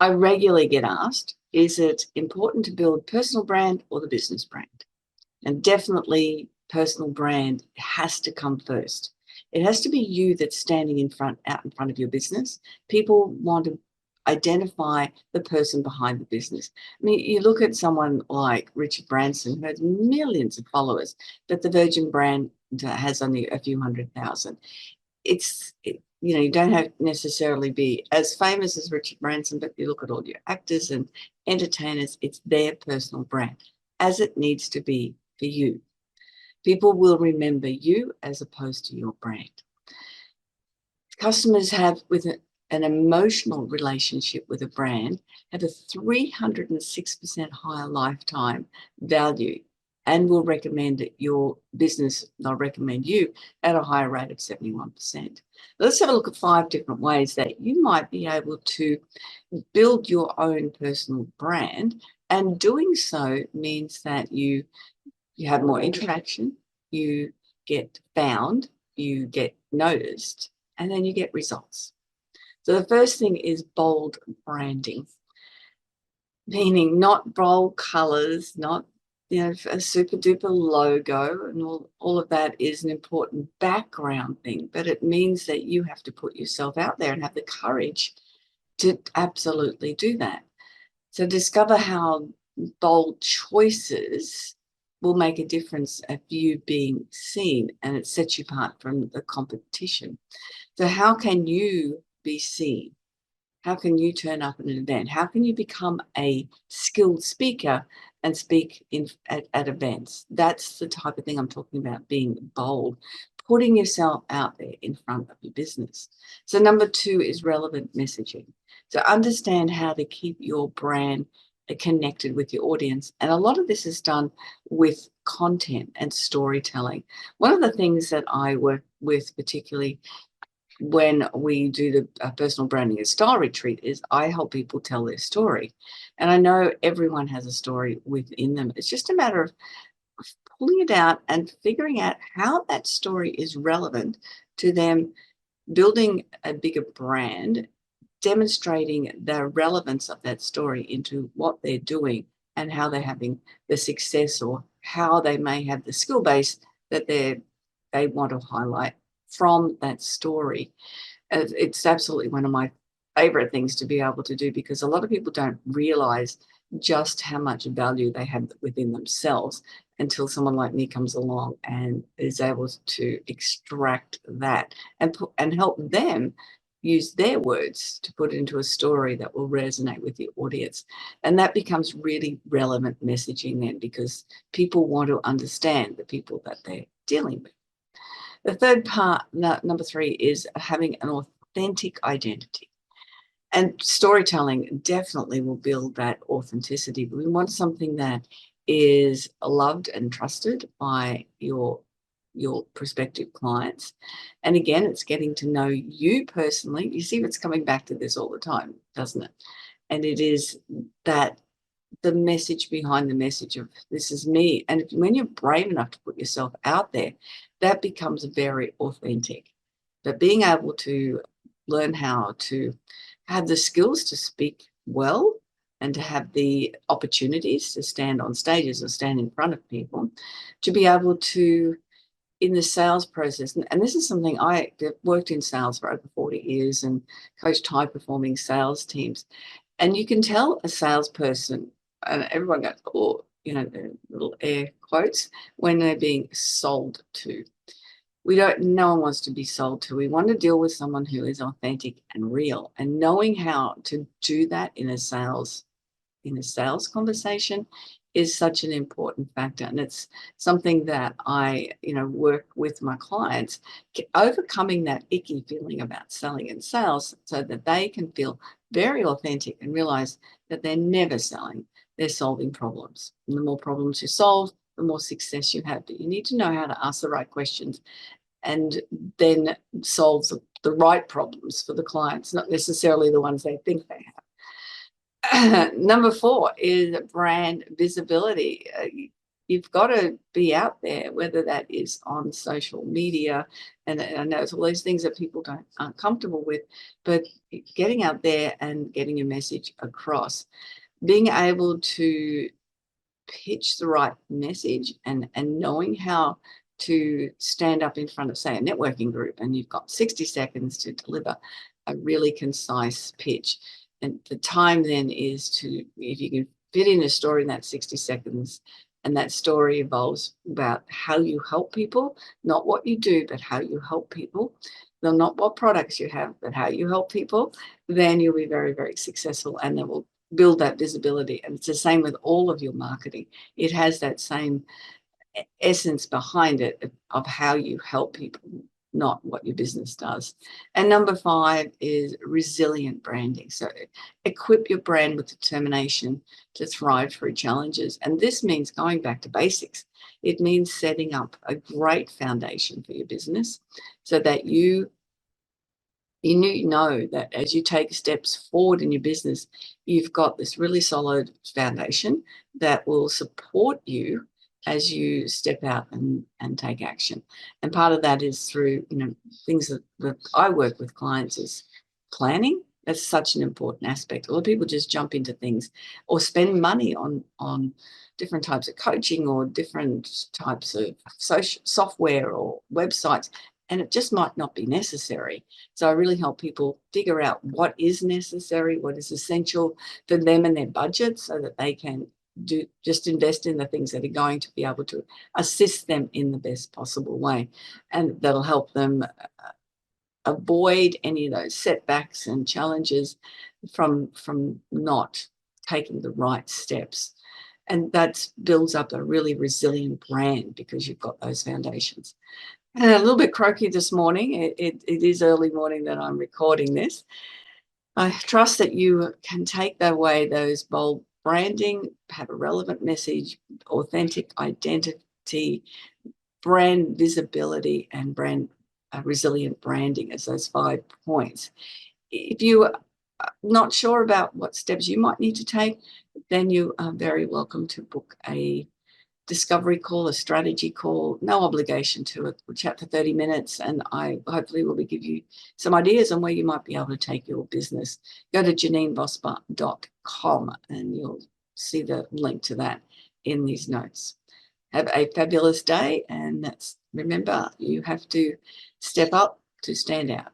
I regularly get asked, is it important to build personal brand or the business brand? And definitely personal brand has to come first. It has to be you that's standing out in front of your business. People want to identify the person behind the business. I mean, you look at someone like Richard Branson, who has millions of followers, but the Virgin brand has only a few 100,000. You don't have to necessarily be as famous as Richard Branson, but you look at all your actors and entertainers, it's their personal brand, as it needs to be for you. People will remember you as opposed to your brand. Customers have with an emotional relationship with a brand have a 306% higher lifetime value and will recommend your business, they'll recommend you at a higher rate of 71%. Let's have a look at 5 different ways that you might be able to build your own personal brand. And doing so means that you have more interaction, you get found, you get noticed, and then you get results. So the first thing is bold branding, meaning not bold colors, not a super duper logo, and all of that is an important background thing, but it means that you have to put yourself out there and have the courage to absolutely do that. So discover how bold choices will make a difference of you being seen, and it sets you apart from the competition. So how can you be seen? How can you turn up at an event? How can you become a skilled speaker and speak at events? That's the type of thing I'm talking about, being bold, putting yourself out there in front of your business. So number 2 is relevant messaging. So understand how to keep your brand connected with your audience. And a lot of this is done with content and storytelling. One of the things that I work with, particularly when we do the personal branding and style retreat, is I help people tell their story. And I know everyone has a story within them. It's just a matter of pulling it out and figuring out how that story is relevant to them building a bigger brand, demonstrating the relevance of that story into what they're doing and how they're having the success, or how they may have the skill base that they want to highlight from that story. It's absolutely one of my favorite things to be able to do, because a lot of people don't realize just how much value they have within themselves until someone like me comes along and is able to extract that and help them use their words to put into a story that will resonate with the audience. And that becomes really relevant messaging then, because people want to understand the people that they're dealing with. The third part, number 3, is having an authentic identity. And storytelling definitely will build that authenticity. But we want something that is loved and trusted by your prospective clients. And again, it's getting to know you personally. You see what's coming back to this all the time, doesn't it? And it is that the message behind the message of this is me. And when you're brave enough to put yourself out there, that becomes very authentic. But being able to learn how to have the skills to speak well and to have the opportunities to stand on stages or stand in front of people, to be able to, in the sales process, and this is something I worked in sales for over 40 years and coached high-performing sales teams. And you can tell a salesperson, and everyone goes, oh, the little air quotes, when they're being sold to. No one wants to be sold to. We want to deal with someone who is authentic and real. And knowing how to do that in a sales conversation is such an important factor. And it's something that I, work with my clients, overcoming that icky feeling about selling and sales so that they can feel very authentic and realize that they're never selling, they're solving problems. And the more problems you solve, the more success you have. But you need to know how to ask the right questions and then solve the right problems for the clients, not necessarily the ones they think they have. Number 4 is brand visibility. you've got to be out there, whether that is on social media. And I know it's all those things that people aren't comfortable with, but getting out there and getting your message across, being able to pitch the right message, and knowing how to stand up in front of, say, a networking group, and you've got 60 seconds to deliver a really concise pitch. And the time then is to, if you can fit in a story in that 60 seconds, and that story evolves about how you help people, not what you do, but how you help people. Well, not what products you have, but how you help people, then you'll be very, very successful, and that will build that visibility. And it's the same with all of your marketing. It has that same essence behind it of how you help people, not what your business does. And number 5 is resilient branding. So equip your brand with determination to thrive through challenges. And this means going back to basics. It means setting up a great foundation for your business so that you know that as you take steps forward in your business, you've got this really solid foundation that will support you as you step out and take action. And part of that is through, things that I work with clients is planning. That's such an important aspect. A lot of people just jump into things or spend money on different types of coaching or different types of social software or websites, and it just might not be necessary. So I really help people figure out what is necessary, what is essential for them and their budget, so that they can just invest in the things that are going to be able to assist them in the best possible way, and that'll help them avoid any of those setbacks and challenges from not taking the right steps. And that builds up a really resilient brand because you've got those foundations. And a little bit croaky this morning. It is early morning that I'm recording this. I trust that you can take away those bold branding, have a relevant message, authentic identity, brand visibility, and brand resilient branding as those 5 points. If you are not sure about what steps you might need to take, then you are very welcome to book a discovery call, a strategy call, no obligation to it. We'll chat for 30 minutes and I hopefully will give you some ideas on where you might be able to take your business. Go to JanineVosper.com and you'll see the link to that in these notes. Have a fabulous day, and remember, you have to step up to stand out.